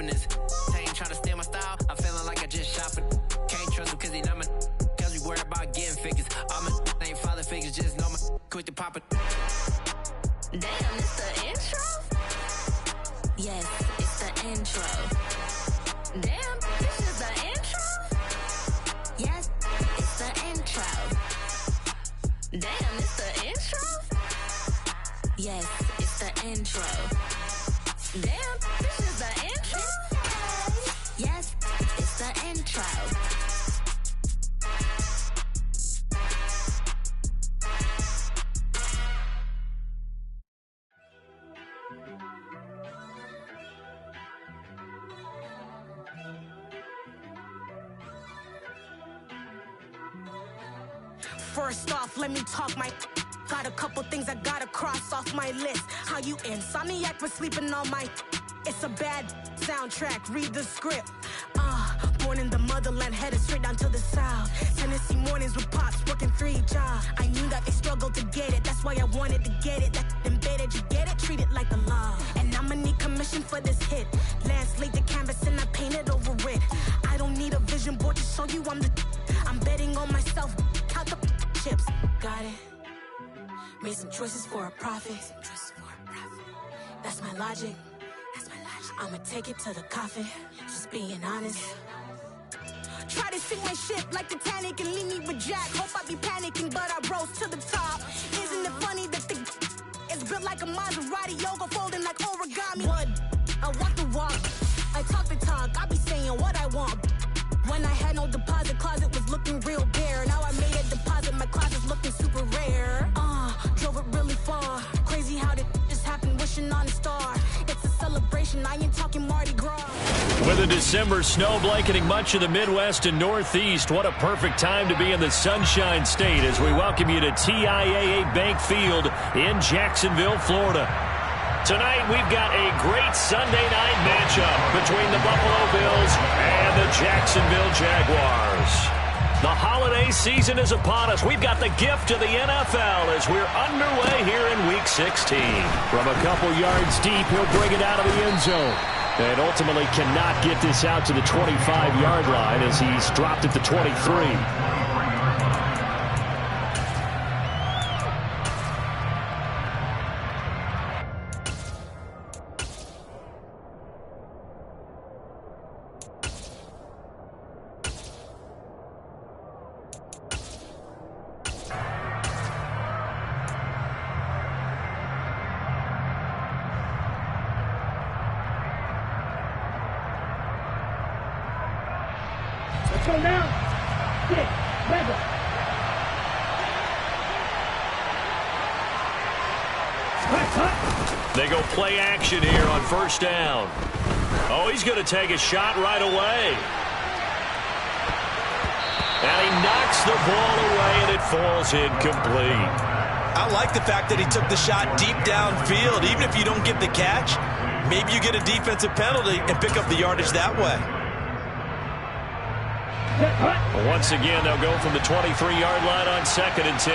confidence. They ain't trying to steal my style. I'm feeling like I just shot it. Can't trust him cause he know my. Cause we worried about getting figures. All my ain't father figures, just know my. Quick to pop it. Damn, it's the intro? Yes, it's the intro. Damn, this is the intro? Yes, it's the intro. Damn, it's the intro? Yes, it's the intro. Damn, this is the intro? Yes, it's the intro. First off, let me talk my. Got a couple things I gotta cross off my list. How you insomniac for sleeping on my. It's a bad soundtrack, read the script. Born in the motherland, headed straight down to the south. Tennessee mornings with pops, working 3 jobs. I knew that they struggled to get it, that's why I wanted to get it. That embedded, you get it, treat it like a law. And I'ma need commission for this hit. Lance laid the canvas and I painted over it. I don't need a vision board to show you I'm betting on myself, count the chips. Got it. Made some choices for a profit. That's my logic. I'ma take it to the coffin. Just being honest. Try to sink my ship like Titanic and leave me with Jack. Hope I be panicking, but I rose to the top. Isn't it funny that the is built like a Maserati, yoga folding like origami? What? I walk the walk. I talk the talk. I be saying what I want. When I had no deposit, closet was looking real bare. Now I made a deposit, my closet's looking super rare. Drove it really far. Crazy how did just happen, wishing on a star. It's a celebration, I ain't talking Mardi Gras. With a December snow blanketing much of the Midwest and Northeast, what a perfect time to be in the Sunshine State as we welcome you to TIAA Bank Field in Jacksonville, Florida. Tonight, we've got a great Sunday night matchup between the Buffalo Bills and the Jacksonville Jaguars. The holiday season is upon us. We've got the gift of the NFL as we're underway here in Week 16. From a couple yards deep, he'll bring it out of the end zone. And ultimately cannot get this out to the 25-yard line as he's dropped at the 23. So now, 6, Rebel. They go play action here on first down. Oh, he's going to take a shot right away. And he knocks the ball away, and it falls incomplete. I like the fact that he took the shot deep downfield. Even if you don't get the catch, maybe you get a defensive penalty and pick up the yardage that way. Once again, they'll go from the 23-yard line on 2nd and 10.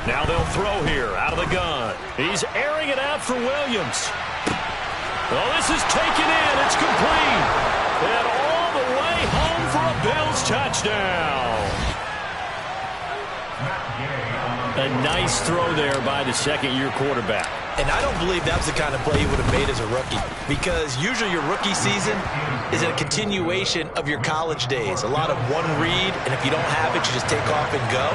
Now they'll throw here out of the gun. He's airing it out for Williams. Oh, this is taken in. It's complete. And all the way home for a Bills touchdown. A nice throw there by the second-year quarterback. And I don't believe that was the kind of play he would have made as a rookie, because usually your rookie season is a continuation of your college days. A lot of one read, and if you don't have it, you just take off and go.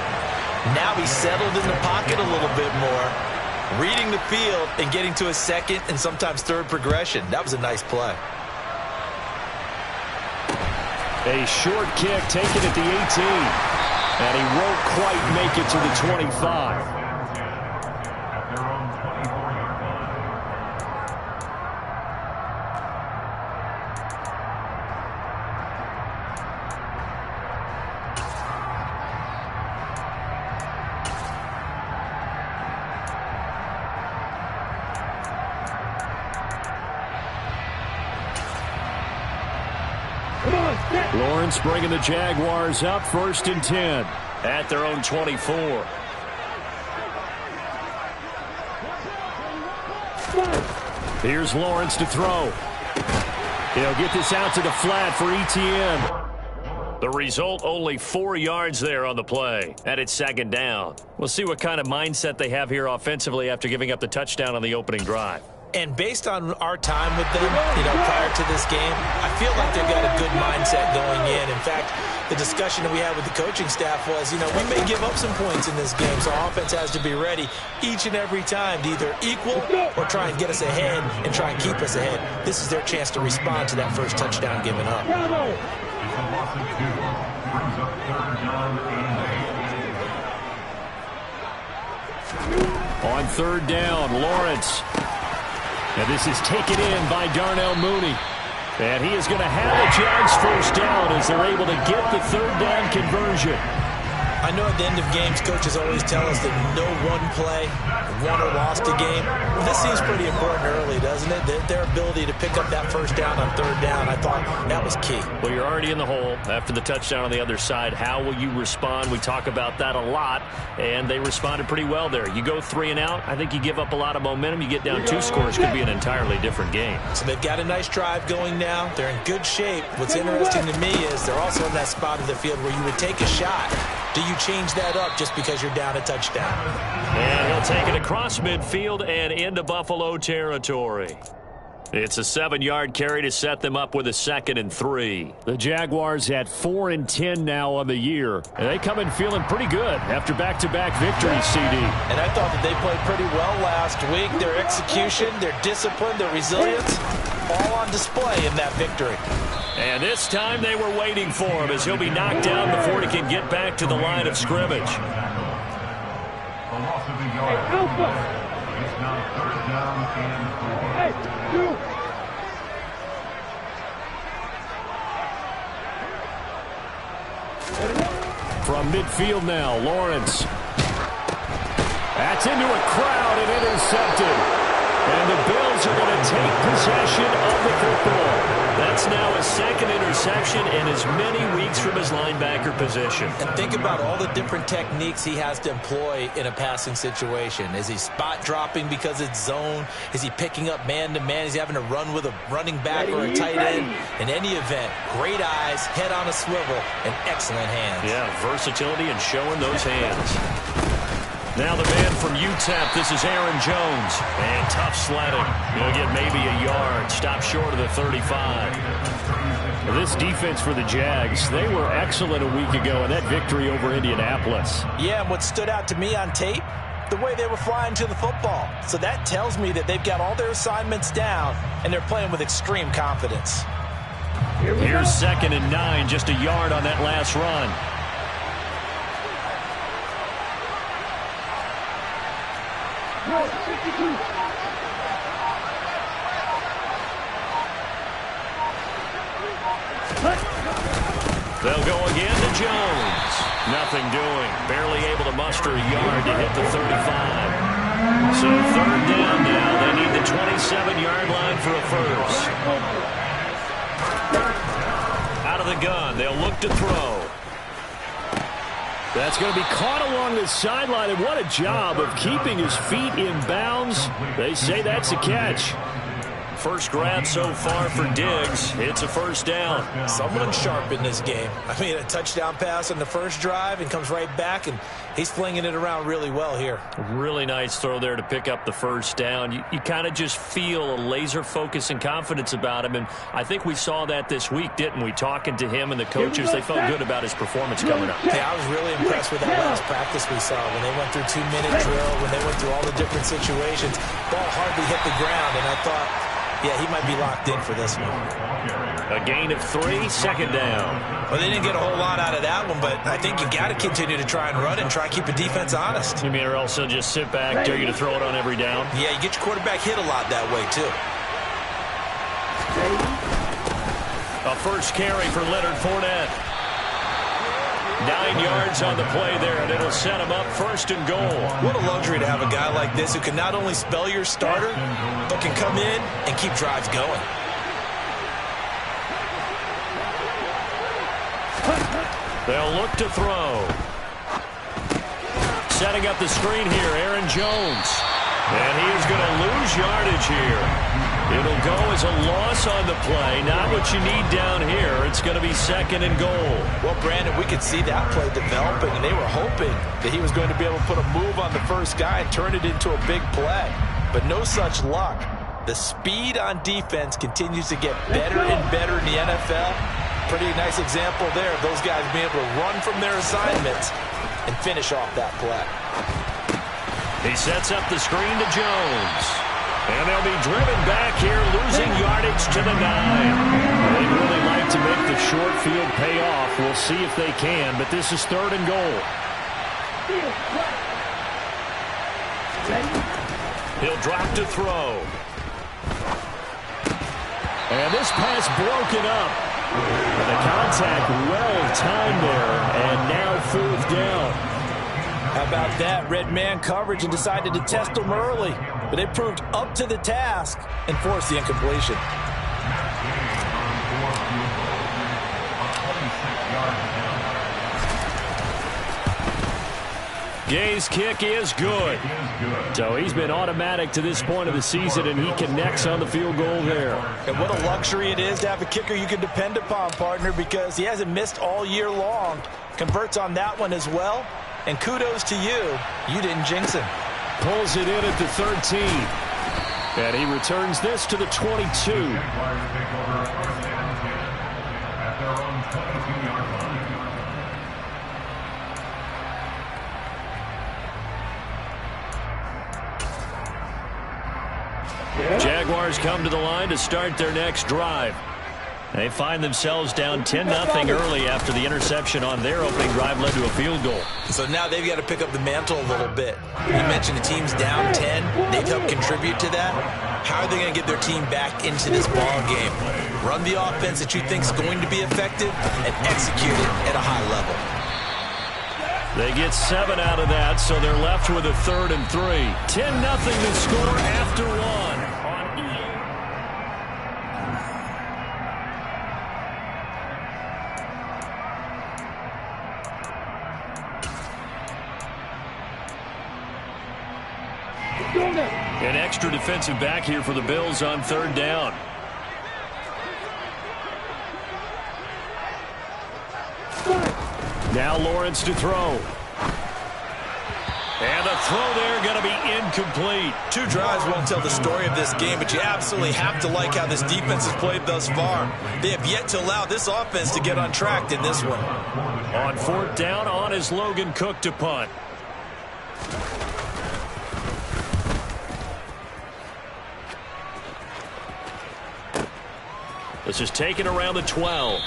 Now he's settled in the pocket a little bit more, reading the field and getting to a second and sometimes third progression. That was a nice play. A short kick taken at the 18. And he won't quite make it to the 25. Lawrence bringing the Jaguars up 1st and 10 at their own 24. Here's Lawrence to throw. He'll get this out to the flat for ETN. The result, only 4 yards there on the play. And it's second down. We'll see what kind of mindset they have here offensively after giving up the touchdown on the opening drive. And based on our time with them, prior to this game, I feel like they've got a good mindset going in. In fact, the discussion that we had with the coaching staff was, we may give up some points in this game, so offense has to be ready each and every time to either equal or try and get us ahead and try and keep us ahead. This is their chance to respond to that first touchdown given up. On third down, Lawrence. And this is taken in by Darnell Mooney. And he is going to have the Jags first down as they're able to get the third down conversion. I know at the end of games, coaches always tell us that no one play won or lost a game. Well, this seems pretty important early, doesn't it? Their ability to pick up that first down on third down, I thought that was key. Well, you're already in the hole after the touchdown on the other side. How will you respond? We talk about that a lot, and they responded pretty well there. You go 3 and out, I think you give up a lot of momentum. You get down 2 scores, could be an entirely different game. So they've got a nice drive going now. They're in good shape. What's interesting to me is they're also in that spot of the field where you would take a shot. Do you change that up just because you're down a touchdown? And he'll take it across midfield and into Buffalo territory. It's a 7-yard carry to set them up with a 2nd and 3. The Jaguars at 4-10 now on the year. And they come in feeling pretty good after back-to-back victories, CD. And I thought that they played pretty well last week. Their execution, their discipline, their resilience, all on display in that victory. And this time they were waiting for him as he'll be knocked down before he can get back to the line of scrimmage. Hey, Alpha! It's now third down and 4. Hey, you! From midfield now, Lawrence. That's into a crowd and intercepted. And the Bills are going to take possession of the football. That's now his 2nd interception in as many weeks from his linebacker position. And think about all the different techniques he has to employ in a passing situation. Is he spot dropping because it's zone? Is he picking up man-to-man? Is he having to run with a running back or a tight end? In any event, great eyes, head on a swivel, and excellent hands. Yeah, versatility and showing those hands. Now the man from UTEP, this is Aaron Jones. And tough sledding. He'll get maybe a yard. Stop short of the 35. This defense for the Jags, they were excellent a week ago in that victory over Indianapolis. Yeah, and what stood out to me on tape, the way they were flying to the football. So that tells me that they've got all their assignments down, and they're playing with extreme confidence. Here's 2nd and 9, just a yard on that last run. They'll go again to Jones. Nothing doing. Barely able to muster a yard to hit the 35. So third down now. They need the 27-yard line for a first. Out of the gun. They'll look to throw. That's going to be caught along the sideline, and what a job of keeping his feet in bounds. They say that's a catch. First grab so far for Diggs. It's a first down. Someone sharp in this game. I mean, a touchdown pass on the first drive and comes right back, and he's flinging it around really well here. Really nice throw there to pick up the first down. You kind of just feel a laser focus and confidence about him, and I think we saw that this week, didn't we? Talking to him and the coaches, they felt good about his performance coming up. Yeah, I was really impressed with that last practice we saw when they went through 2-minute drill, when they went through all the different situations. Ball hardly hit the ground, and I thought, yeah, he might be locked in for this one. A gain of 3, second down. Well, they didn't get a whole lot out of that one, but I think you got to continue to try and run and try and keep the defense honest. You mean or else they'll just sit back, dare you to throw it on every down? Yeah, you get your quarterback hit a lot that way, too. A first carry for Leonard Fournette. 9 yards on the play there, and it'll set him up 1st and goal. What a luxury to have a guy like this who can not only spell your starter, but can come in and keep drives going. They'll look to throw. Setting up the screen here, Aaron Jones. And he is going to lose yardage here. It'll go as a loss on the play. Not what you need down here. It's going to be 2nd and goal. Well, Brandon, we could see that play developing, and they were hoping that he was going to be able to put a move on the first guy and turn it into a big play. But no such luck. The speed on defense continues to get better and better in the NFL. Pretty nice example there of those guys being able to run from their assignments and finish off that play. He sets up the screen to Jones. And they'll be driven back here, losing yardage to the 9. They'd really like to make the short field pay off. We'll see if they can, but this is 3rd and goal. He'll drop to throw. And this pass broken up. And the contact well timed there, and now 4th down. How about that? Red man coverage and decided to test them early. But they proved up to the task and forced the incompletion. Gay's kick is good. So he's been automatic to this point of the season, and he connects on the field goal there. And what a luxury it is to have a kicker you can depend upon, partner, because he hasn't missed all year long. Converts on that one as well. And kudos to you. You didn't jinx him. Pulls it in at the 13. And he returns this to the 22. Jaguars come to the line to start their next drive. They find themselves down 10-0 early after the interception on their opening drive led to a field goal. So now they've got to pick up the mantle a little bit. You mentioned the team's down 10. They've helped contribute to that. How are they going to get their team back into this ball game? Run the offense that you think is going to be effective and execute it at a high level. They get 7 out of that, so they're left with a 3rd and 3. 10-0 to score after 1. An extra defensive back here for the Bills on 3rd down. Now Lawrence to throw. And the throw there going to be incomplete. 2 drives won't tell the story of this game, but you absolutely have to like how this defense has played thus far. They have yet to allow this offense to get on track in this one. On 4th down, on is Logan Cook to punt. This is taken around the 12.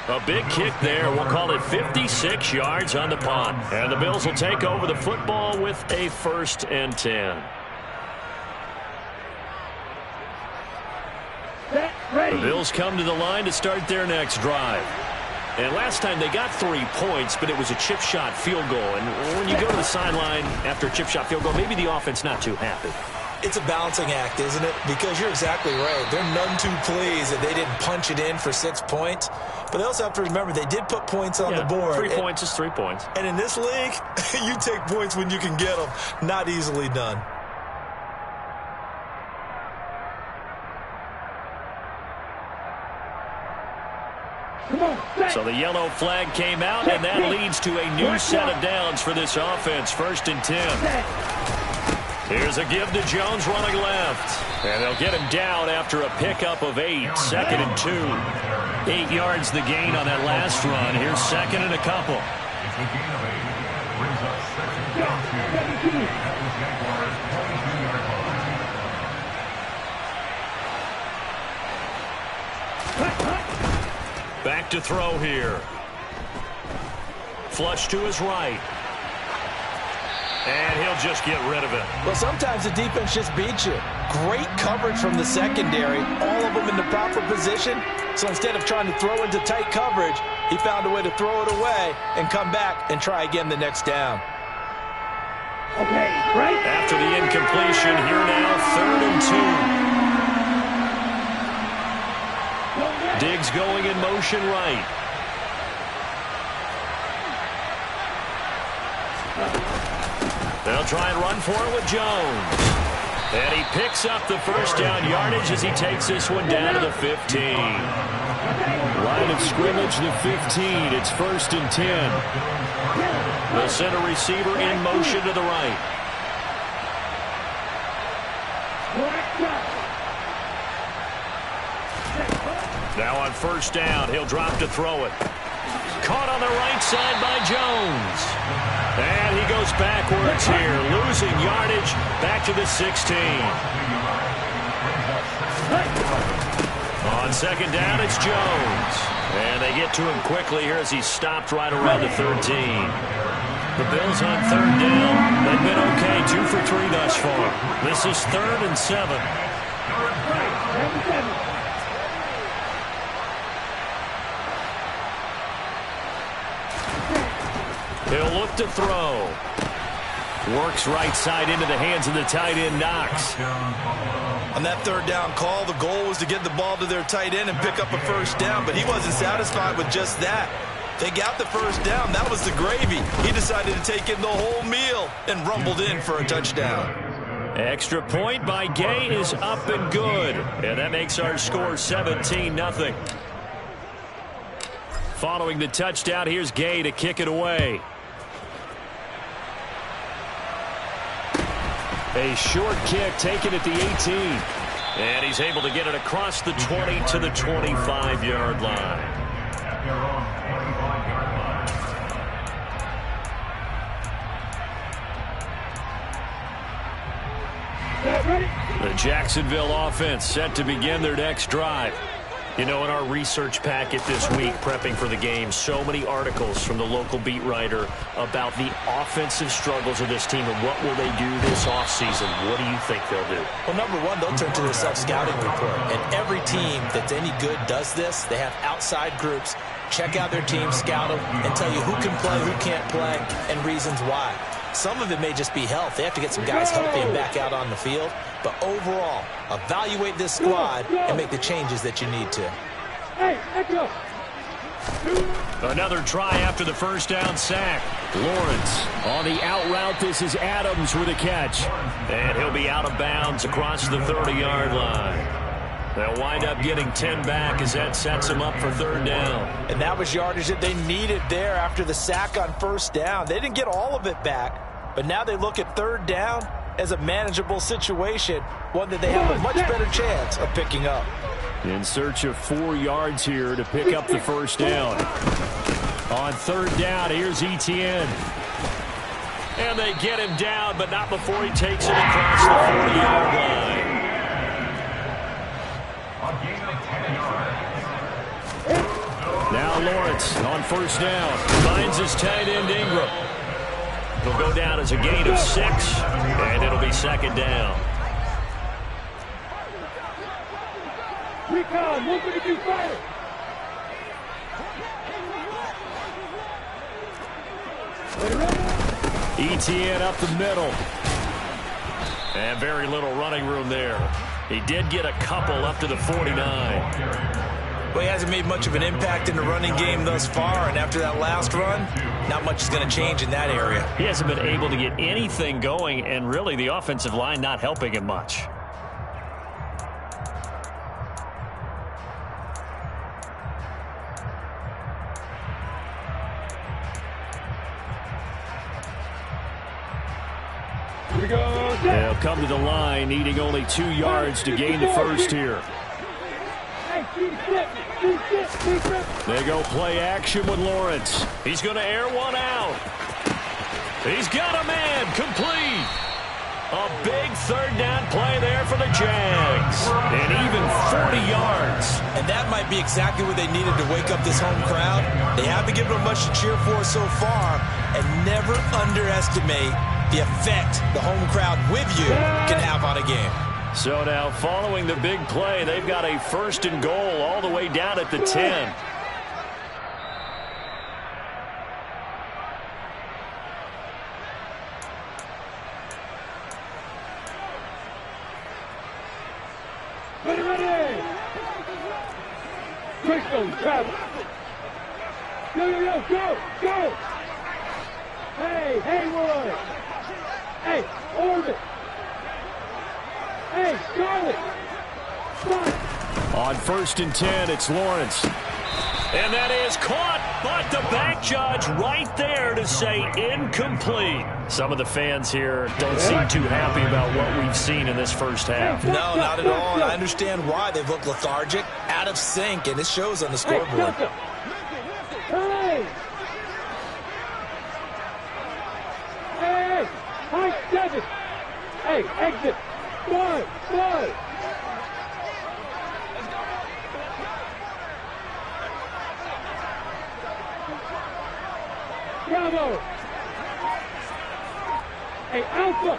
A big kick there. We'll call it 56 yards on the punt. And the Bills will take over the football with a 1st and 10. The Bills come to the line to start their next drive. And last time they got 3 points, but it was a chip shot field goal. And when you go to the sideline after a chip shot field goal, maybe the offense not too happy. It's a balancing act, isn't it? Because you're exactly right. They're none too pleased that they didn't punch it in for 6 points. But they also have to remember they did put points on the board. 3 points is 3 points. And in this league, you take points when you can get them. Not easily done. So the yellow flag came out, and that leads to a new set of downs for this offense. 1st and 10. Here's a give to Jones running left. And they'll get him down after a pickup of 8. 2nd and 2. 8 yards the gain on that last run. Here's 2nd and a couple. Back to throw here. Flush to his right. And he'll just get rid of it. Well, sometimes the defense just beats you. Great coverage from the secondary. All of them in the proper position. So instead of trying to throw into tight coverage, he found a way to throw it away and come back and try again the next down. Okay, right. After the incompletion, here now, 3rd and 2. Diggs going in motion right. They'll try and run for it with Jones. And he picks up the first down yardage as he takes this one down to the 15. Line of scrimmage, the 15. It's 1st and 10. The center receiver in motion to the right. Now on 1st down, he'll drop to throw it. Caught on the right side by Jones. And he goes backwards here, losing yardage back to the 16. On 2nd down, it's Jones. And they get to him quickly here as he's stopped right around the 13. The Bills on 3rd down. They've been okay, 2 for 3 thus far. This is 3rd and 7. He'll look to throw. Works right side into the hands of the tight end, Knox. On that 3rd down call, the goal was to get the ball to their tight end and pick up a 1st down, but he wasn't satisfied with just that. They got the 1st down. That was the gravy. He decided to take in the whole meal and rumbled in for a touchdown. Extra point by Gay is up and good. And that makes our score 17-0. Following the touchdown, here's Gay to kick it away. A short kick taken at the 18. And he's able to get it across the 20 to the 25-yard line. The Jacksonville offense set to begin their next drive. You know, in our research packet this week, prepping for the game, so many articles from the local beat writer about the offensive struggles of this team and what will they do this offseason. What do you think they'll do? Well, number one, they'll turn to their self-scouting report. And every team that's any good does this. They have outside groups, check out their team, scout them, and tell you who can play, who can't play, and reasons why. Some of it may just be health. They have to get some guys healthy and back out on the field. But overall, evaluate this squad and make the changes that you need to. Another try after the 1st down sack. Lawrence on the out route. This is Adams with a catch. And he'll be out of bounds across the 30-yard line. They'll wind up getting 10 back as that sets them up for 3rd down. And that was yardage that they needed there after the sack on 1st down. They didn't get all of it back, but now they look at 3rd down as a manageable situation, one that they have a much better chance of picking up. In search of 4 yards here to pick up the 1st down. On 3rd down, here's Etienne. And they get him down, but not before he takes it across the 40-yard line. Now Lawrence on 1st down. Finds his tight end Ingram. He'll go down as a gain of 6, and it'll be 2nd down. Recon, moving to do fire. Etienne up the middle. And very little running room there. He did get a couple up to the 49. Well, he hasn't made much of an impact in the running game thus far, and after that last run, not much is going to change in that area. He hasn't been able to get anything going, and really the offensive line not helping him much. They'll come to the line, needing only 2 yards to gain the 1st here. They go play action with Lawrence. He's going to air one out. He's got a man complete. A big 3rd down play there for the Jags. And even 40 yards. And that might be exactly what they needed to wake up this home crowd. They haven't given them much to cheer for so far. And never underestimate the effect the home crowd with you can have on a game. So now following the big play, they've got a 1st and goal all the way down at the 10. Ready! Quickly, Travis! Go! Hey, Haywood! Hey, orbit. Hey, Charlie. On 1st and 10, it's Lawrence. And that is caught, but the back judge right there to say incomplete. Some of the fans here don't seem too happy about what we've seen in this first half. No, not at all, and I understand why. They've looked lethargic, out of sync, and it shows on the scoreboard. Hey! Hey! High 7! Hey, exit! One! Bravo! Hey, Alpha!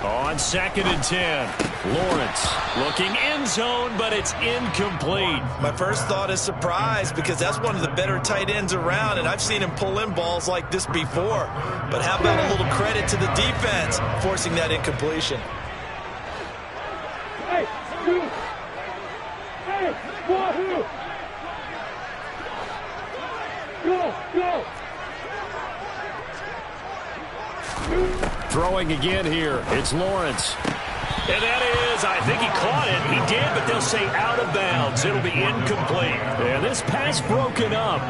On 2nd and 10, Lawrence looking end zone, but it's incomplete. My first thought is surprise because that's one of the better tight ends around, and I've seen him pull in balls like this before. But how about a little credit to the defense forcing that incompletion? Hey, two! Hey, Wahoo! Go! Throwing again here, it's Lawrence. And that is, I think he caught it. He did, but they'll say out of bounds. It'll be incomplete. And this pass broken up.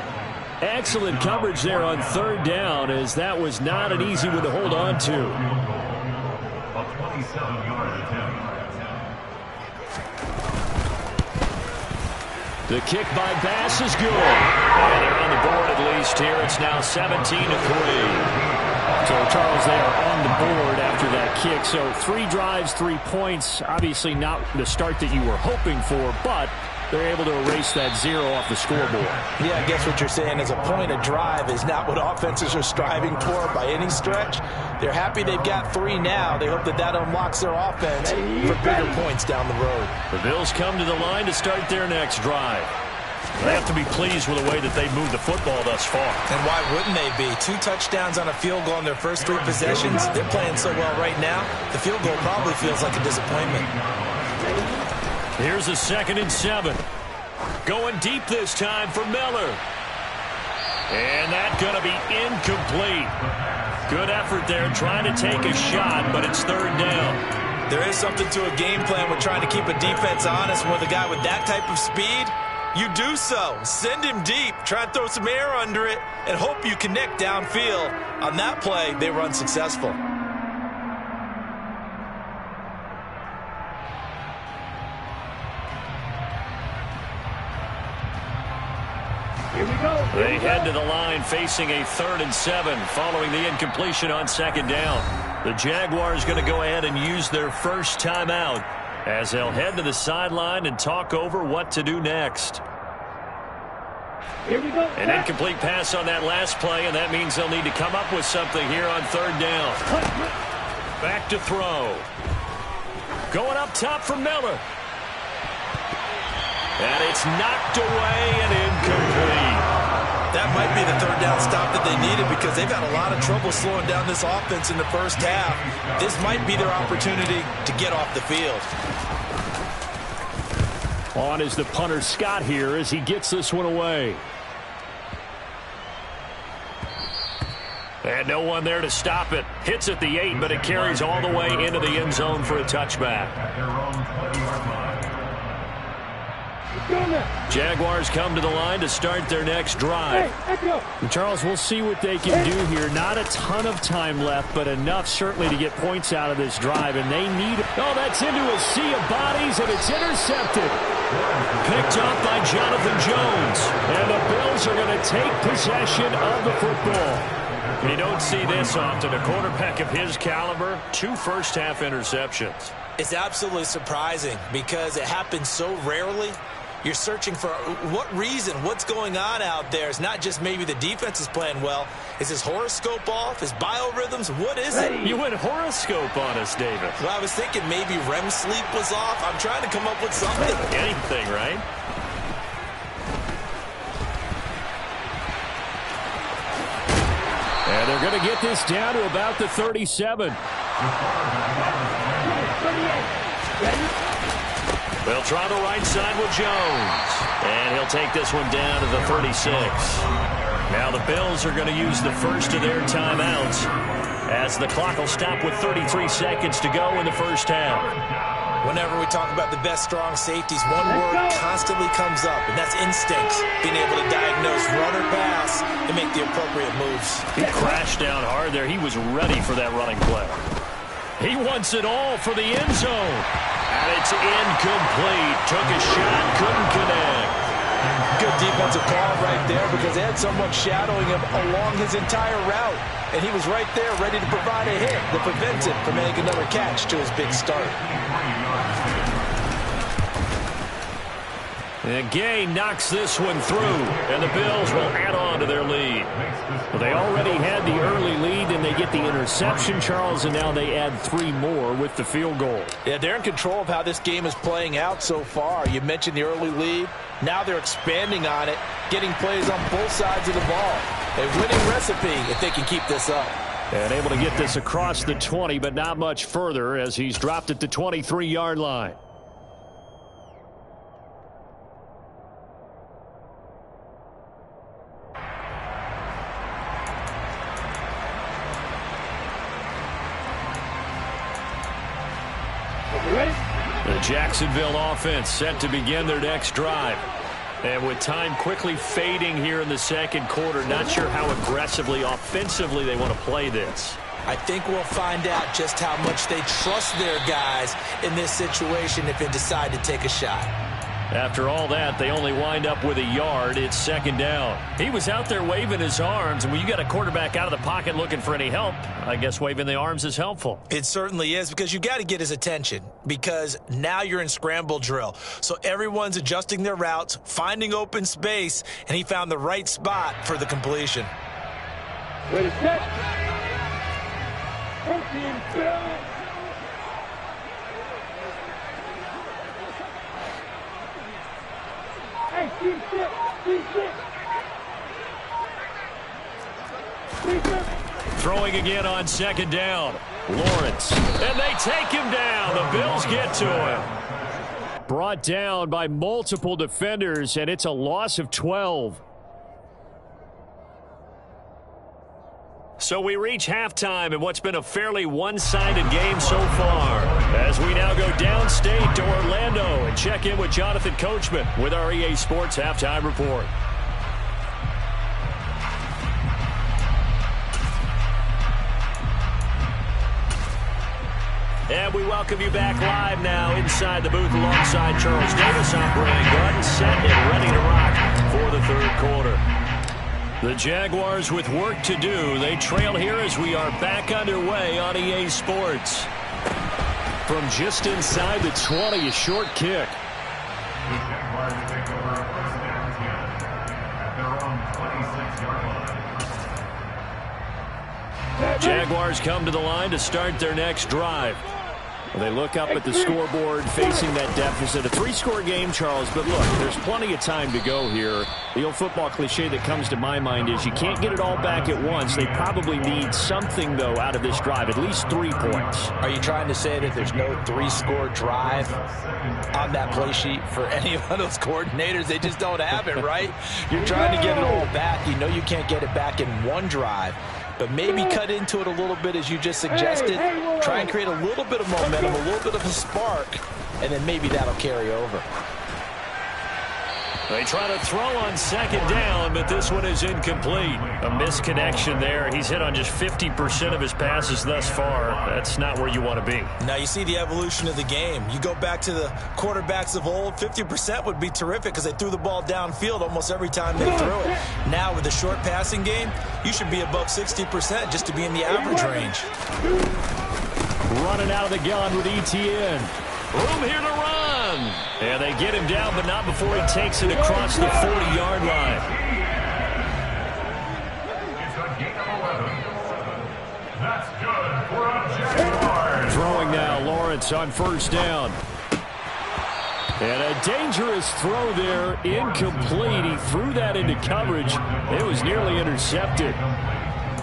Excellent coverage there on 3rd down, as that was not an easy one to hold on to. A 27-yard attempt. The kick by Bass is good. And they're on the board at least here. It's now 17-3. So, Charles, they are on the board after that kick. So 3 drives, 3 points. Obviously not the start that you were hoping for, but they're able to erase that 0 off the scoreboard. Yeah, I guess what you're saying is a point of drive is not what offenses are striving for by any stretch. They're happy they've got 3 now. They hope that that unlocks their offense for bigger points down the road. The Bills come to the line to start their next drive. They have to be pleased with the way that they've moved the football thus far. And why wouldn't they be? 2 touchdowns on a field goal in their first 3 possessions. They're playing so well right now, the field goal probably feels like a disappointment. Here's a 2nd and 7. Going deep this time for Miller. And that's going to be incomplete. Good effort there trying to take a shot, but it's 3rd down. There is something to a game plan with trying to keep a defense honest. With a guy with that type of speed, you do so. Send him deep. Try and throw some air under it and hope you connect downfield. On that play, they were unsuccessful. Here we go. They head to the line facing a 3rd and 7 following the incompletion on 2nd down. The Jaguars going to go ahead and use their first timeout as they'll head to the sideline and talk over what to do next. Here we go. An incomplete pass on that last play, and that means they'll need to come up with something here on 3rd down. Back to throw. Going up top for Miller. And it's knocked away and incomplete. That might be the 3rd down stop that they needed because they've had a lot of trouble slowing down this offense in the first half. This might be their opportunity to get off the field. On is the punter Scott here as he gets this one away. And no one there to stop it. Hits at the 8, but it carries all the way into the end zone for a touchback. At their own 20-yard line. Jaguars come to the line to start their next drive. And Charles, we'll see what they can do here. Not a ton of time left, but enough certainly to get points out of this drive. And they need it. Oh, that's into a sea of bodies, and it's intercepted. Picked up by Jonathan Jones. And the Bills are going to take possession of the football. You don't see this often. A quarterback of his caliber, 2 first-half interceptions. It's absolutely surprising because it happens so rarely. You're searching for what reason, what's going on out there. It's not just maybe the defense is playing well. Is his horoscope off? His biorhythms? What is it? You went horoscope on us, David. Well, I was thinking maybe REM sleep was off. I'm trying to come up with something. Anything, right? And they're going to get this down to about the 37. They'll try the right side with Jones. And he'll take this one down to the 36. Now the Bills are going to use the first of their timeouts as the clock will stop with 33 seconds to go in the first half. Whenever we talk about the best strong safeties, one word constantly comes up, and that's instincts. Being able to diagnose run or pass and make the appropriate moves. He crashed down hard there. He was ready for that running play. He wants it all for the end zone. And it's incomplete. Took a shot, couldn't connect. Good defensive call right there because they had someone shadowing him along his entire route. And he was right there ready to provide a hit that prevents him from making another catch to his big start. And Gay knocks this one through, and the Bills will add on to their lead. Well, they already had the early lead, and they get the interception, Charles, and now they add 3 more with the field goal. Yeah, they're in control of how this game is playing out so far. You mentioned the early lead. Now they're expanding on it, getting plays on both sides of the ball. A winning recipe if they can keep this up. And able to get this across the 20, but not much further as he's dropped at the 23-yard line. The Jacksonville offense set to begin their next drive. And with time quickly fading here in the second quarter, not sure how aggressively, offensively they want to play this. I think we'll find out just how much they trust their guys in this situation if they decide to take a shot. After all that, they only wind up with a yard. It's second down. He was out there waving his arms, and when you got a quarterback out of the pocket looking for any help, I guess waving the arms is helpful. It certainly is, because you got to get his attention, because now you're in scramble drill. So everyone's adjusting their routes, finding open space, and he found the right spot for the completion. Ready, set. 14, Bill. Throwing again on second down. Lawrence. And they take him down. The Bills get to him. Brought down by multiple defenders, and it's a loss of 12. So we reach halftime in what's been a fairly one-sided game so far. As we now go downstate to Orlando and check in with Jonathan Coachman with our EA Sports Halftime Report. And we welcome you back live now inside the booth alongside Charles Davis. I'm Brandon Gunn, set and ready to rock for the third quarter. The Jaguars with work to do. They trail here as we are back underway on EA Sports. From just inside the 20, a short kick. The Jaguars take over first down 10 at their own 26-yard line. Jaguars come to the line to start their next drive. They look up at the scoreboard facing that deficit. A 3-score game, Charles, but look, there's plenty of time to go here. The old football cliche that comes to my mind is you can't get it all back at once. They probably need something, though, out of this drive, at least 3 points. Are you trying to say that there's no 3-score drive on that play sheet for any of those coordinators? They just don't have it, right? You're trying to get it all back. You know you can't get it back in one drive. But maybe cut into it a little bit as you just suggested. Try and create a little bit of momentum, a little bit of a spark, and then maybe that'll carry over. They try to throw on second down, but this one is incomplete. A misconnection there. He's hit on just 50% of his passes thus far. That's not where you want to be. Now you see the evolution of the game. You go back to the quarterbacks of old, 50% would be terrific because they threw the ball downfield almost every time they threw it. Now with the short passing game, you should be above 60% just to be in the average range. Running out of the gun with ETN. Room here to run. And they get him down, but not before he takes it across the 40-yard line. It's a gain of 11. That's good for a Jaguar. Throwing now, Lawrence on first down. And a dangerous throw there, incomplete. He threw that into coverage. It was nearly intercepted.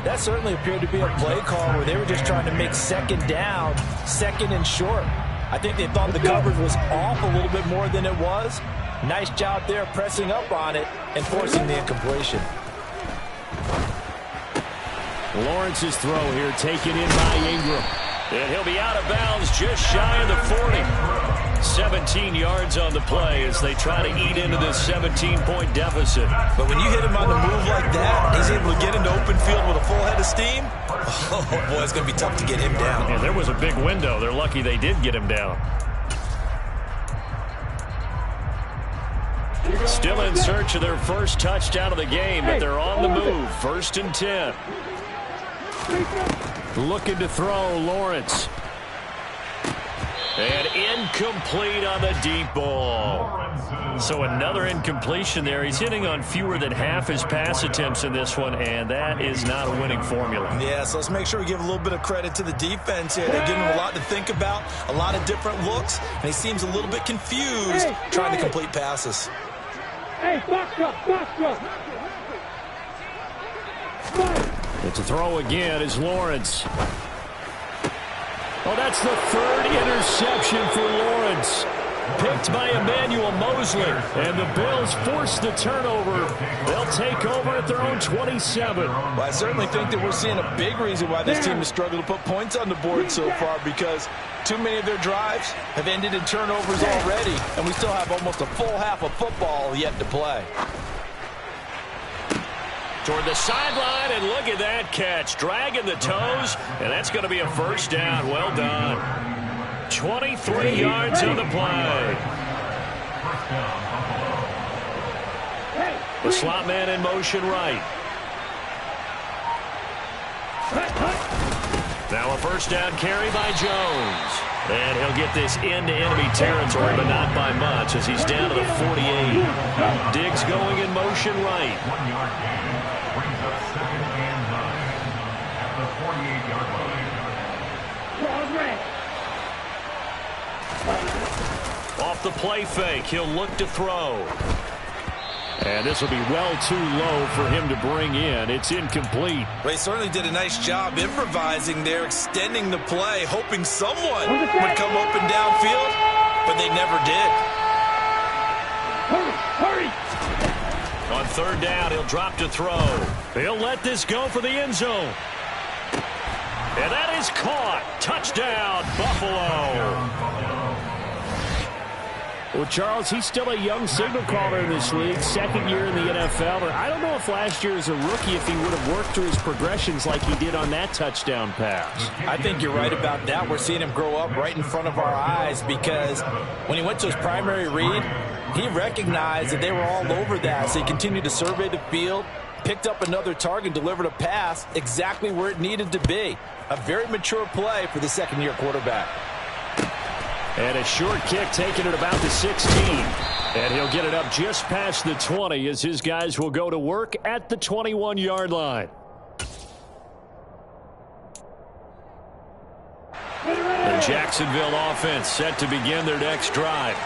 That certainly appeared to be a play call where they were just trying to make second down, second and short. I think they thought the coverage was off a little bit more than it was. Nice job there pressing up on it and forcing the incompletion. Lawrence's throw here taken in by Ingram. And he'll be out of bounds just shy of the 40. 17 yards on the play as they try to eat into this 17-point deficit. But when you hit him on the move like that, he's able to get into open field with a full head of steam. Oh, boy, it's going to be tough to get him down. Yeah, there was a big window. They're lucky they did get him down. Still in search of their first touchdown of the game, but they're on the move. 1st and 10. Looking to throw, Lawrence. And incomplete on the deep ball. So another incompletion there. He's hitting on fewer than half his pass attempts in this one, and that is not a winning formula. Yeah, so let's make sure we give a little bit of credit to the defense here. They're giving him a lot to think about, a lot of different looks, and he seems a little bit confused trying to complete passes. Hey, box up. It's a throw again is Lawrence. Oh, that's the 3rd interception for Lawrence. Picked by Emmanuel Mosley. And the Bills force the turnover. They'll take over at their own 27. Well, I certainly think that we're seeing a big reason why this team has struggled to put points on the board so far, because too many of their drives have ended in turnovers already, and we still have almost a full half of football yet to play. Toward the sideline, and look at that catch. Dragging the toes, and that's going to be a 1st down. Well done. 23 yards on the play. The slot man in motion right. Now a 1st down carry by Jones. And he'll get this into enemy territory, but not by much, as he's down to the 48. Diggs going in motion right. 1-yard gain brings up 2nd and 9 at the 48-yard line. Off the play fake, he'll look to throw. And this will be well too low for him to bring in. It's incomplete. They certainly did a nice job improvising there, extending the play, hoping someone would come open downfield, but they never did. Hurry! On 3rd down, he'll drop to throw. He'll let this go for the end zone. And that is caught. Touchdown, Buffalo. Well, Charles, he's still a young signal caller in this league, 2nd year in the NFL. But I don't know if last year as a rookie, if he would have worked through his progressions like he did on that touchdown pass. I think you're right about that. We're seeing him grow up right in front of our eyes, because when he went to his primary read, he recognized that they were all over that. So he continued to survey the field, picked up another target, delivered a pass exactly where it needed to be. A very mature play for the 2nd-year quarterback. And a short kick taken at about the 16. And he'll get it up just past the 20 as his guys will go to work at the 21-yard line. The Jacksonville offense set to begin their next drive.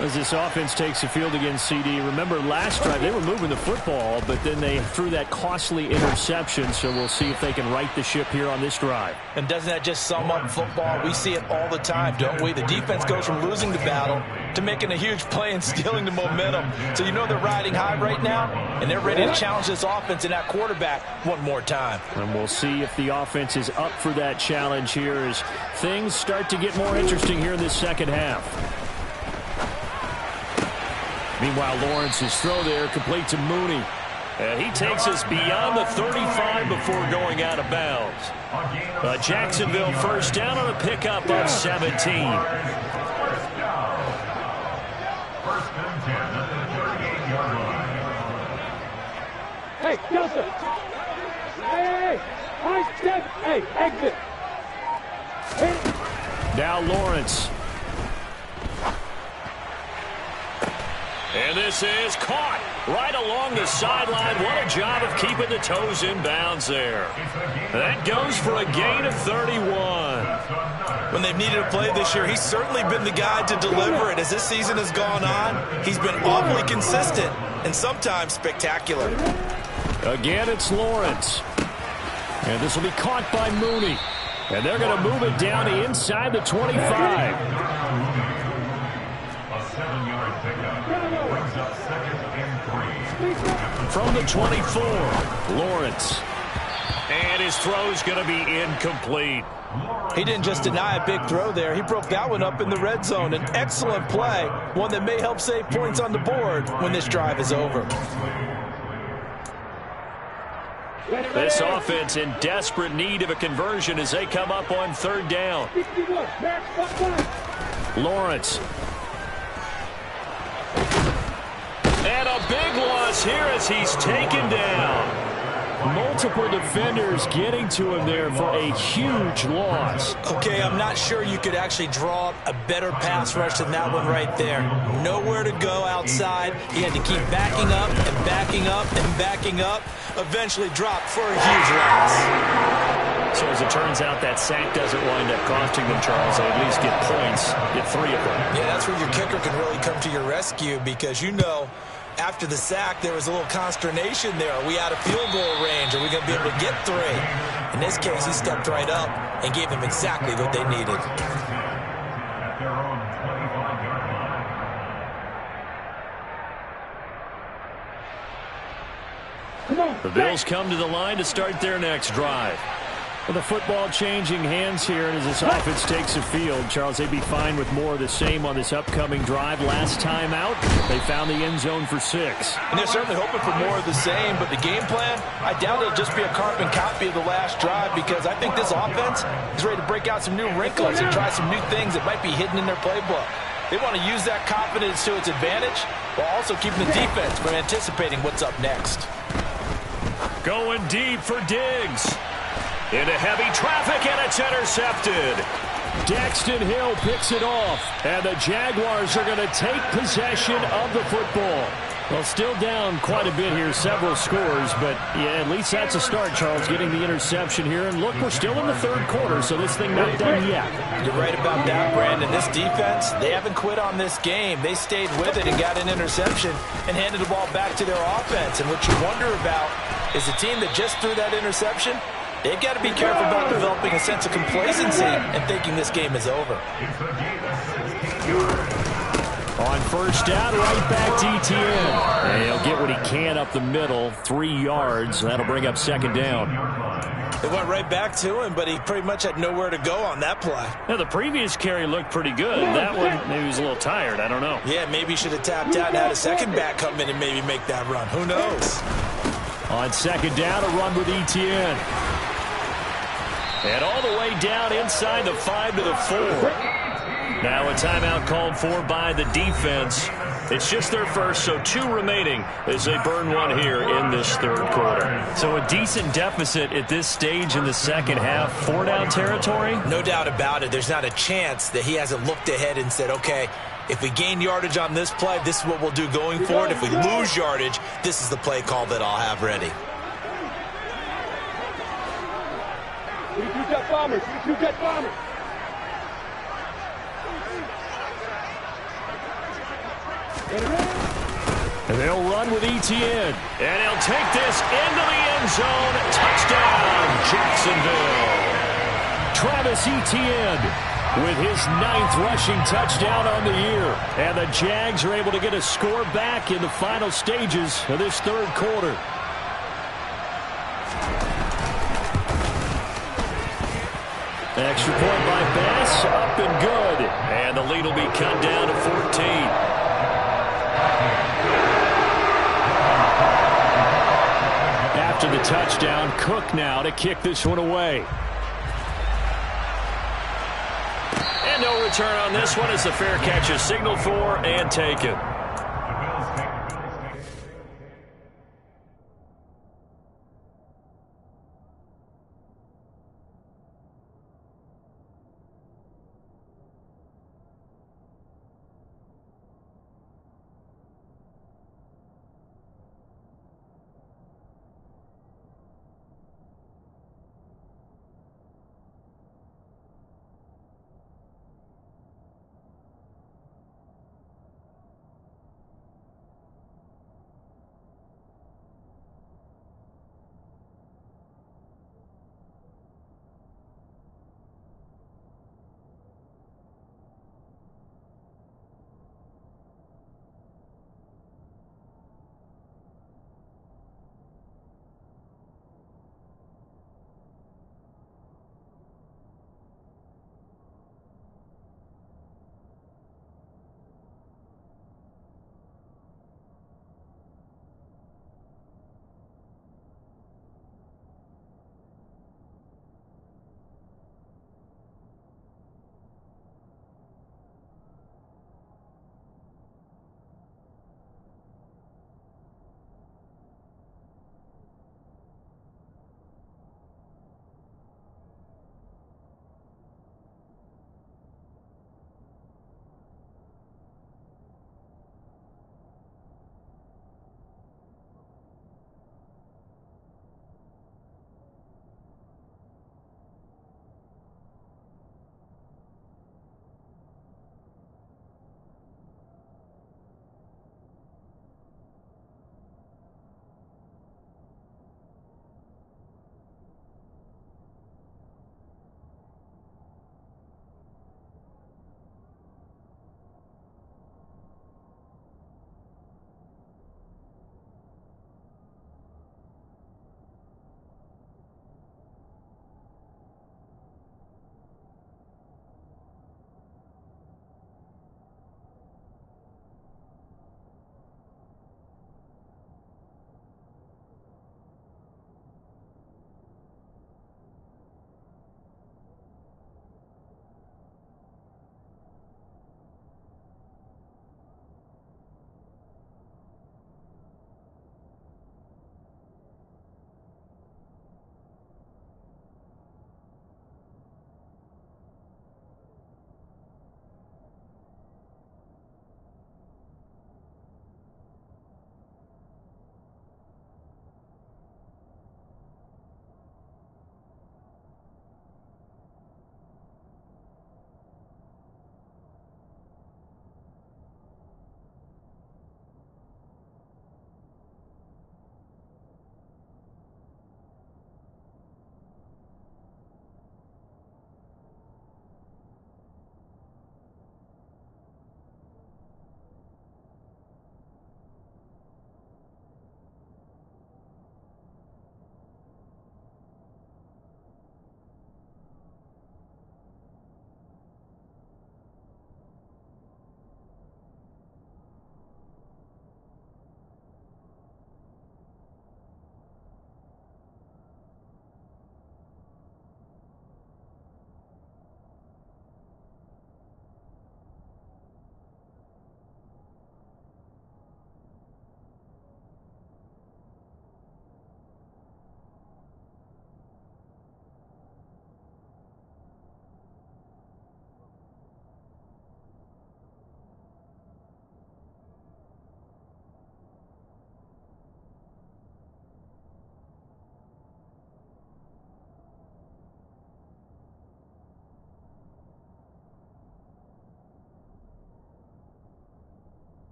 As this offense takes the field against CD, remember last drive they were moving the football, but then they threw that costly interception, so we'll see if they can right the ship here on this drive. And doesn't that just sum up football? We see it all the time, don't we? The defense goes from losing the battle to making a huge play and stealing the momentum. So you know they're riding high right now, and they're ready to challenge this offense and that quarterback one more time. And we'll see if the offense is up for that challenge here as things start to get more interesting here in this 2nd half. Meanwhile, Lawrence's throw there complete to Mooney. And he takes us beyond the 35 before going out of bounds. A Jacksonville 1st down on a pickup of 17. 1st and 10 at the 38-yard line. Hey, Delta! Hey! High step! Hey, exit! Hey. Now Lawrence. And this is caught right along the sideline. What a job of keeping the toes in bounds there. That goes for a gain of 31. When they've needed a play this year, he's certainly been the guy to deliver it. As this season has gone on, he's been awfully consistent and sometimes spectacular. Again, it's Lawrence. And this will be caught by Mooney. And they're going to move it down to inside the 25. A 7-yard pickup brings up 2nd and 3. From the 24, Lawrence. And his throw's going to be incomplete. He didn't just deny a big throw there. He broke that one up in the red zone. An excellent play, one that may help save points on the board when this drive is over. This offense in desperate need of a conversion as they come up on third down. Lawrence. And a big loss here as he's taken down. Multiple defenders getting to him there for a huge loss. Okay, I'm not sure you could actually draw up a better pass rush than that one right there. Nowhere to go outside. He had to keep backing up and backing up and backing up. Eventually dropped for a huge loss. So as it turns out, that sack doesn't wind up costing them, Charles. They at least get points, get 3 of them. Yeah, that's where your kicker can really come to your rescue because after the sack, there was a little consternation there. Are we out of field goal range? Are we going to be able to get 3? In this case, he stepped right up and gave them exactly what they needed. At their own 25-yard line. The Bills come to the line to start their next drive. With the football changing hands here, and as this offense takes the field, Charles, they'd be fine with more of the same on this upcoming drive. Last time out, they found the end zone for 6. And they're certainly hoping for more of the same, but the game plan, I doubt it'll just be a carbon copy of the last drive because I think this offense is ready to break out some new wrinkles and try some new things that might be hidden in their playbook. They want to use that confidence to its advantage while also keeping the defense from anticipating what's up next. Going deep for Diggs. Into heavy traffic, and it's intercepted. Daxton Hill picks it off, and the Jaguars are going to take possession of the football. Well, still down quite a bit here, several scores, but yeah, at least that's a start, Charles, getting the interception here. And look, we're still in the third quarter, so this thing not done yet. You're right about that, Brandon. This defense, they haven't quit on this game. They stayed with it and got an interception and handed the ball back to their offense. And what you wonder about is the team that just threw that interception, they've got to be careful about developing a sense of complacency and thinking this game is over. On first down, right back to ETN. And he'll get what he can up the middle, 3 yards. That'll bring up second down. It went right back to him, but he pretty much had nowhere to go on that play. Now, the previous carry looked pretty good. That one, maybe he was a little tired. I don't know. Yeah, maybe he should have tapped out and had a second back come in and maybe make that run. Who knows? On second down, a run with ETN. And all the way down inside the 5 to the 4. Now a timeout called for by the defense. It's just their first, so 2 remaining as they burn one here in this third quarter. So a decent deficit at this stage in the second half. 4-down territory? No doubt about it. There's not a chance that he hasn't looked ahead and said, okay, if we gain yardage on this play, this is what we'll do going forward. If we lose yardage, this is the play call that I'll have ready. Jet bombers. Jet bombers. And they'll run with ETN. And he'll take this into the end zone. Touchdown, Jacksonville. Travis Etienne with his 9th rushing touchdown on the year. And the Jags are able to get a score back in the final stages of this third quarter. Extra point by Bass, up and good. And the lead will be cut down to 14. After the touchdown, Cook now to kick this one away. And no return on this one as the fair catch is signaled for and taken.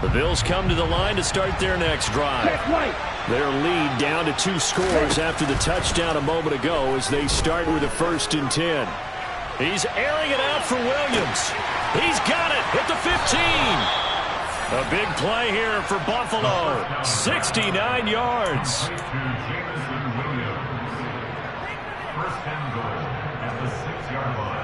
The Bills come to the line to start their next drive. Their lead down to 2 scores after the touchdown a moment ago as they start with a 1st and 10. He's airing it out for Williams. He's got it at the 15. A big play here for Buffalo. 69 yards. First and goal at the 6-yard line.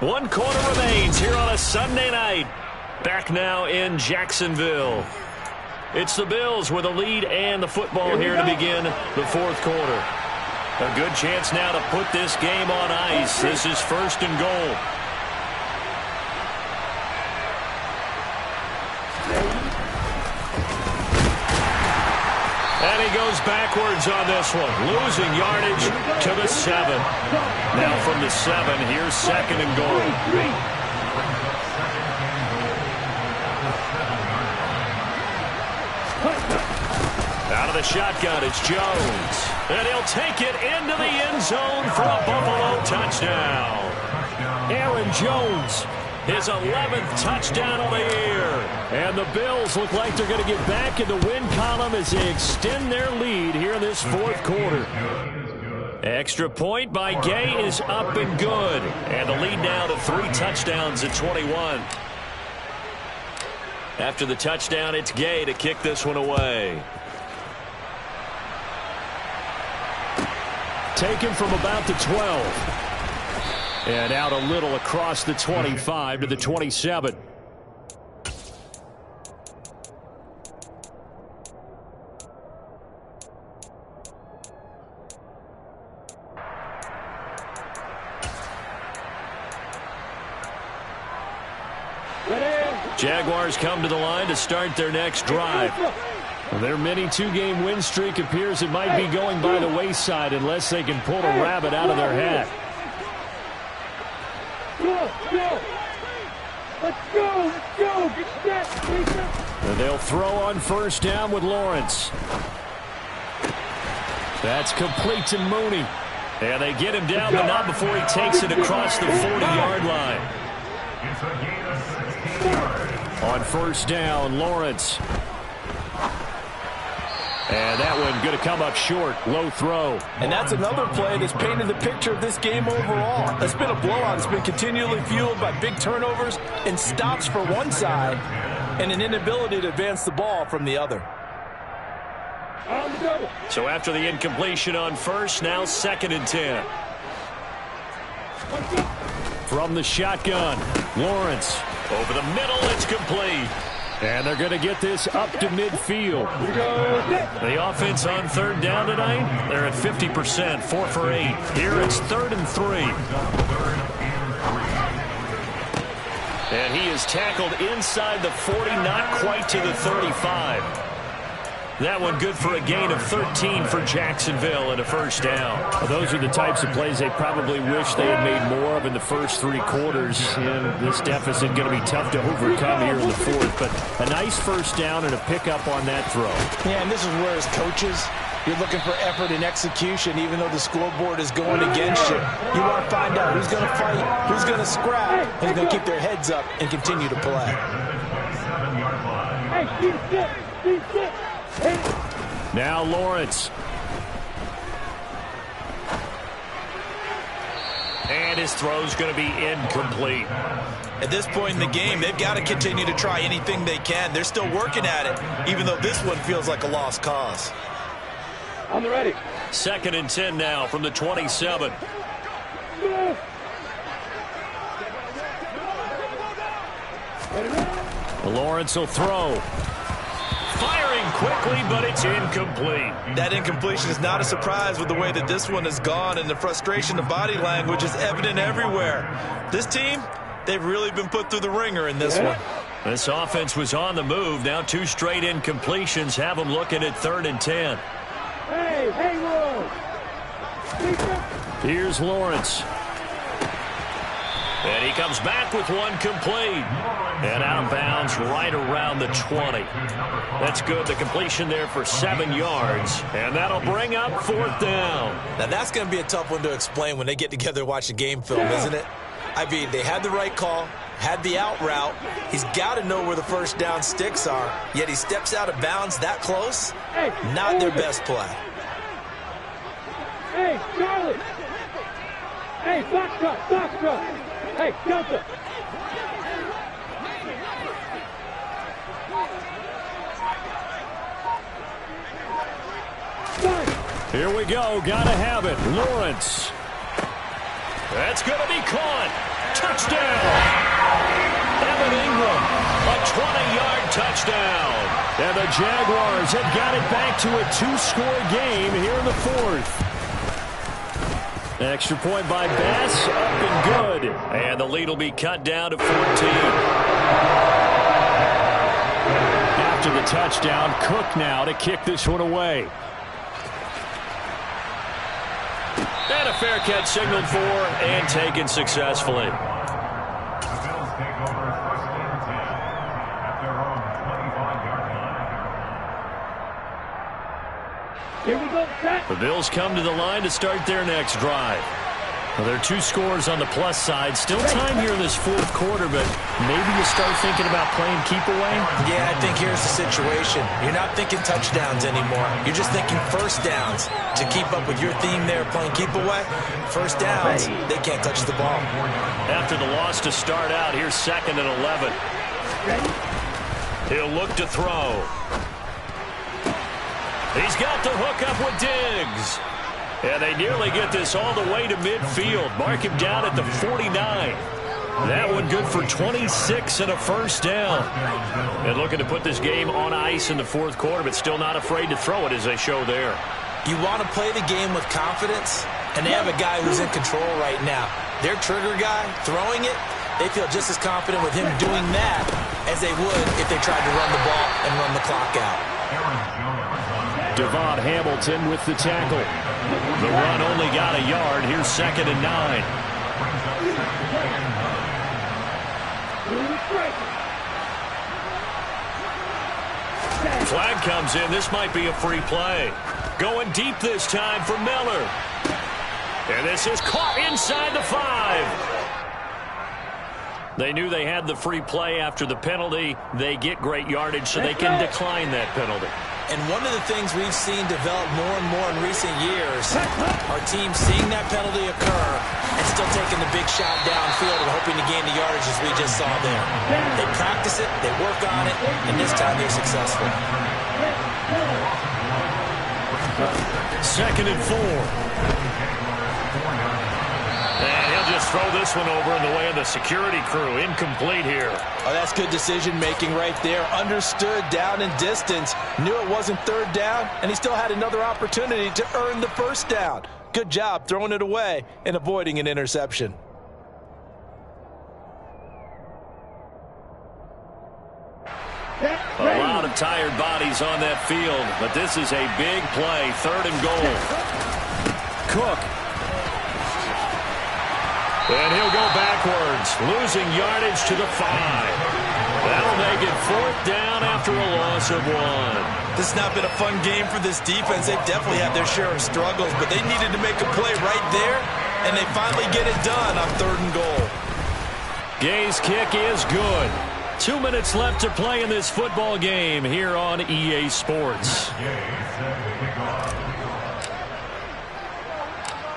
One quarter remains here on a Sunday night. Back now in Jacksonville. It's the Bills with a lead and the football here to begin the 4th quarter. A good chance now to put this game on ice. This is 1st and goal. And he goes backwards on this one, losing yardage to the 7. Now from the 7, here's 2nd and goal. Out of the shotgun, it's Jones. And he'll take it into the end zone for a Buffalo touchdown. Aaron Jones, his 11th touchdown of the year. And the Bills look like they're going to get back in the win column as they extend their lead here in this 4th quarter. Extra point by Gay is up and good. And the lead now to 3 touchdowns at 21. After the touchdown, it's Gay to kick this one away. Taken from about the 12. And out a little across the 25 to the 27. Jaguars come to the line to start their next drive. Their mini 2-game win streak appears it might be going by the wayside unless they can pull a rabbit out of their hat. Let's go! Get set! And they'll throw on 1st down with Lawrence. That's complete to Mooney. And they get him down, but not before he takes it across the 40-yard line. It's a gain of 16 yards. On 1st down, Lawrence. And that one going to come up short. Low throw. And that's another play that's painted the picture of this game overall. It's been a blowout. It's been continually fueled by big turnovers and stops for one side and an inability to advance the ball from the other. So after the incompletion on 1st, now 2nd and 10. From the shotgun, Lawrence. Over the middle, it's complete. And they're going to get this up to midfield. The offense on 3rd down tonight, they're at 50%, 4 for 8. Here it's 3rd and 3. And he is tackled inside the 40, not quite to the 35. That one good for a gain of 13 for Jacksonville and a 1st down. Well, those are the types of plays they probably wish they had made more of in the first 3 quarters. And this deficit going to be tough to overcome here in the 4th. But a nice 1st down and a pickup on that throw. Yeah, and this is where as coaches, you're looking for effort and execution even though the scoreboard is going against you. You want to find out who's going to fight, who's going to scrap, and who's going to keep their heads up and continue to play. Hey, keep sit. Now Lawrence. And his throw's going to be incomplete. At this point in the game, they've got to continue to try anything they can. They're still working at it, even though this one feels like a lost cause. On the ready. 2nd and 10 now from the 27. Lawrence will throw. Firing quickly, but it's incomplete. That incompletion is not a surprise with the way that this one has gone, and the frustration of body language is evident everywhere. This team, they've really been put through the ringer in this one. This offense was on the move. Now 2 straight incompletions have them looking at 3rd and 10. Hey, Lord. Here's Lawrence. And he comes back with one complete. And out of bounds right around the 20. That's good. The completion there for 7 yards. And that'll bring up 4th down. Now that's going to be a tough one to explain when they get together and watch the game film, isn't it? I mean, they had the right call, had the out route. He's got to know where the first down sticks are, yet he steps out of bounds that close. Not their best play. Hey, Charlie! Hey, box truck! Hey, Delta! Here we go. Gotta have it. Lawrence. That's going to be caught. Touchdown. Evan Ingram. A 20-yard touchdown. And the Jaguars have got it back to a 2-score game here in the 4th. Extra point by Bass. Up and good. And the lead will be cut down to 14. After the touchdown, Cook now to kick this one away. And a fair catch signaled for and taken successfully. The Bills take over 1st and 10 at their own 25-yard line. Here we go, set. The Bills come to the line to start their next drive. Well, there are 2 scores on the plus side. Still time here in this 4th quarter, but maybe you start thinking about playing keep away? Yeah, I think here's the situation. You're not thinking touchdowns anymore. You're just thinking first downs. To keep up with your theme there, playing keep away, first downs, they can't touch the ball. After the loss to start out, here's 2nd and 11. He'll look to throw. He's got the hook up with Diggs. And they nearly get this all the way to midfield. Mark him down at the 49. That one good for 26 and a first down. And looking to put this game on ice in the 4th quarter, but still not afraid to throw it as they show there. You want to play the game with confidence, and they have a guy who's in control right now. Their trigger guy, throwing it, they feel just as confident with him doing that as they would if they tried to run the ball and run the clock out. Devon Hamilton with the tackle. The run only got a yard. Here's 2nd and 9. Flag comes in. This might be a free play. Going deep this time for Miller. And this is caught inside the 5. They knew they had the free play after the penalty. They get great yardage, so they can decline that penalty. And one of the things we've seen develop more and more in recent years are teams seeing that penalty occur and still taking the big shot downfield and hoping to gain the yardage as we just saw there. They practice it, they work on it, and this time they're successful. 2nd and 4. And he'll just throw this one over in the way of the security crew. Incomplete here. Oh, that's good decision-making right there. Understood down and distance. Knew it wasn't 3rd down, and he still had another opportunity to earn the first down. Good job throwing it away and avoiding an interception. A lot of tired bodies on that field, but this is a big play. 3rd and goal. Cook. And he'll go backwards, losing yardage to the 5. That'll make it 4th down after a loss of 1. This has not been a fun game for this defense. They've definitely had their share of struggles, but they needed to make a play right there, and they finally get it done on 3rd and goal. Gay's kick is good. 2 minutes left to play in this football game here on EA Sports.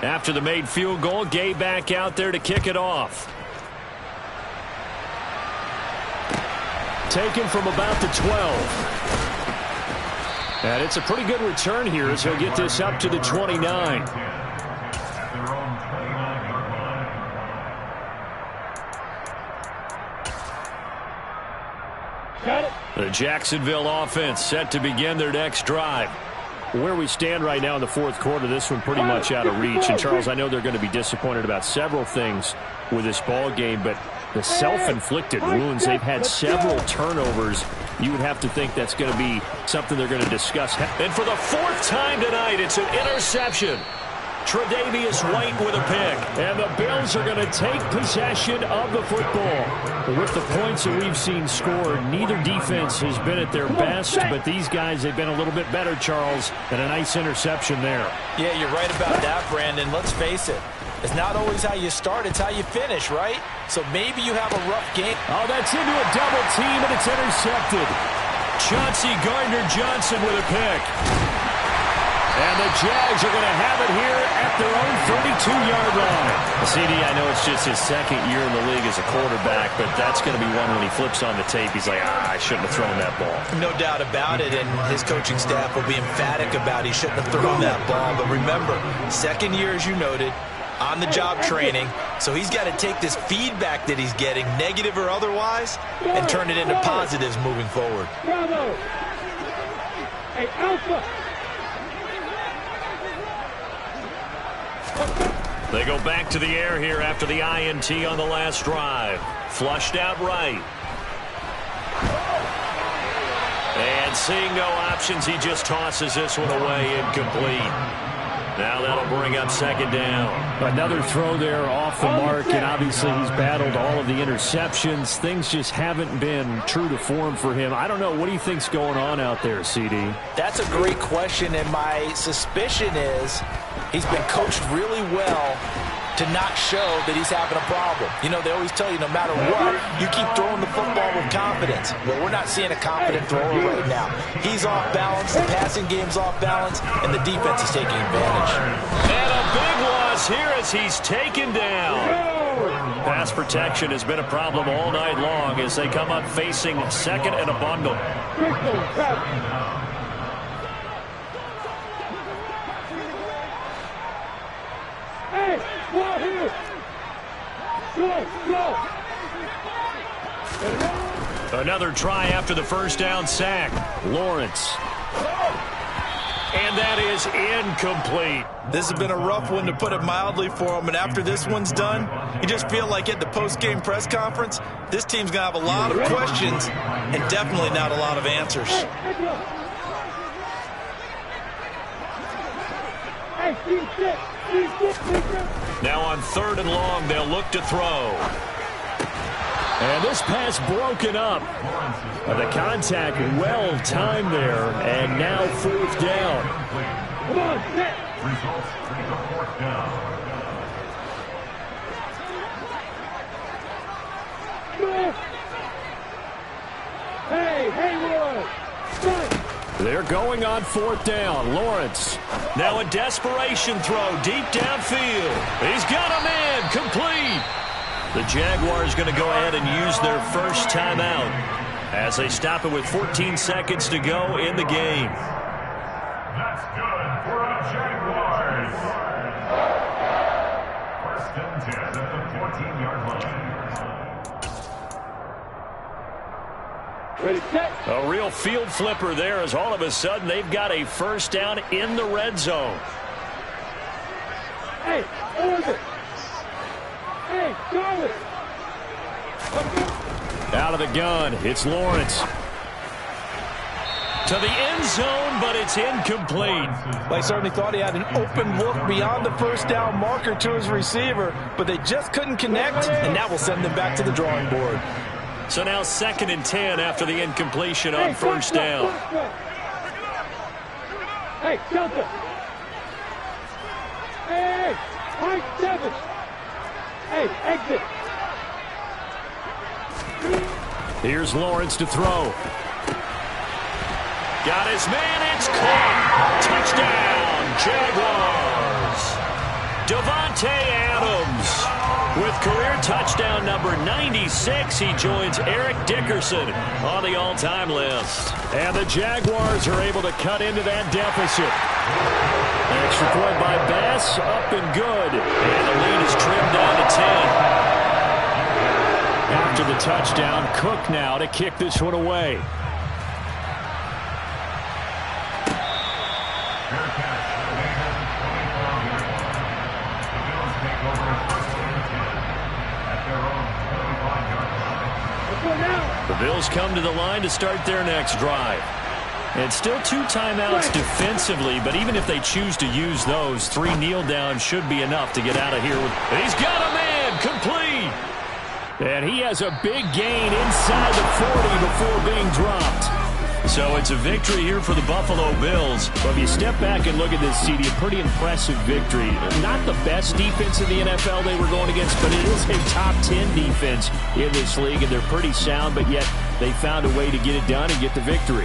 After the made field goal, Gay back out there to kick it off. Taken from about the 12. And it's a pretty good return here as he'll get this up to the 29. The Jacksonville offense set to begin their next drive. Where we stand right now in the 4th quarter, this one pretty much out of reach. And, Charles, I know they're going to be disappointed about several things with this ball game, but the self-inflicted wounds, they've had several turnovers. You would have to think that's going to be something they're going to discuss. And for the 4th time tonight, it's an interception. Tre'Davious White with a pick. And the Bills are going to take possession of the football. With the points that we've seen scored, neither defense has been at their best, but these guys, they've been a little bit better, Charles, and a nice interception there. Yeah, you're right about that, Brandon. Let's face it. It's not always how you start, it's how you finish, right? So maybe you have a rough game. Oh, that's into a double team, and it's intercepted. Chauncey Gardner-Johnson with a pick. And the Jags are going to have it here at their own 32-yard line. CD, I know it's just his second year in the league as a quarterback, but that's going to be one when he flips on the tape. He's like, I shouldn't have thrown that ball. No doubt about it, and his coaching staff will be emphatic about he shouldn't have thrown that ball. But remember, second year, as you noted, on-the-job training, so he's got to take this feedback that he's getting, negative or otherwise, and turn it into positives moving forward. Bravo! Hey, Alpha! They go back to the air here after the INT on the last drive. Flushed out right. And seeing no options, he just tosses this one away, incomplete. Now that'll bring up second down. Another throw there off the mark, and obviously he's battled all of the interceptions. Things just haven't been true to form for him. I don't know. What do you think's going on out there, CD? That's a great question, and my suspicion is he's been coached really well to not show that he's having a problem. You know, they always tell you no matter what, you keep throwing the football with confidence. Well, we're not seeing a confident thrower right now. He's off balance, the passing game's off balance, and the defense is taking advantage. And a big loss here as he's taken down. Pass protection has been a problem all night long as they come up facing second and a bundle. Hey, go here! Go! Another try after the first down sack. Lawrence. And that is incomplete. This has been a rough one, to put it mildly, for him. And after this one's done, you just feel like at the post-game press conference, this team's going to have a lot of questions and definitely not a lot of answers. Now on 3rd and long, they'll look to throw. And this pass broken up. The contact well-timed there, and now 4th down. Come on, set! Results, 4th down. Hey, Haywood! They're going on 4th down. Lawrence. Now a desperation throw deep downfield. He's got a man. Complete. The Jaguars going to go ahead and use their first timeout as they stop it with 14 seconds to go in the game. That's good for the Jaguars. 1st and 10 at the 14-yard line. Ready, set! A real field flipper there as all of a sudden they've got a first down in the red zone. Hey, over! Hey, go it! Out of the gun, it's Lawrence. To the end zone, but it's incomplete. Well, I certainly thought he had an open look beyond the first down marker to his receiver, but they just couldn't connect, and that will send them back to the drawing board. So now 2nd and 10 after the incompletion on first down. Hey, Delta! Hey, Mike 7! Hey, exit! Here's Lawrence to throw. Got his man, it's caught. Touchdown, Jaguars. Davante Adams with career touchdown number 96. He joins Eric Dickerson on the all-time list. And the Jaguars are able to cut into that deficit. An extra point by Bass, up and good. And the lead is trimmed down to 10. After the touchdown, Cook now to kick this one away. The Bills come to the line to start their next drive. And still 2 timeouts defensively, but even if they choose to use those, 3 kneel downs should be enough to get out of here. He's got a man, complete. And he has a big gain inside the 40 before being dropped. So it's a victory here for the Buffalo Bills. But if you step back and look at this, CD, a pretty impressive victory. Not the best defense in the NFL they were going against, but it is a top 10 defense in this league, and they're pretty sound, but yet they found a way to get it done and get the victory.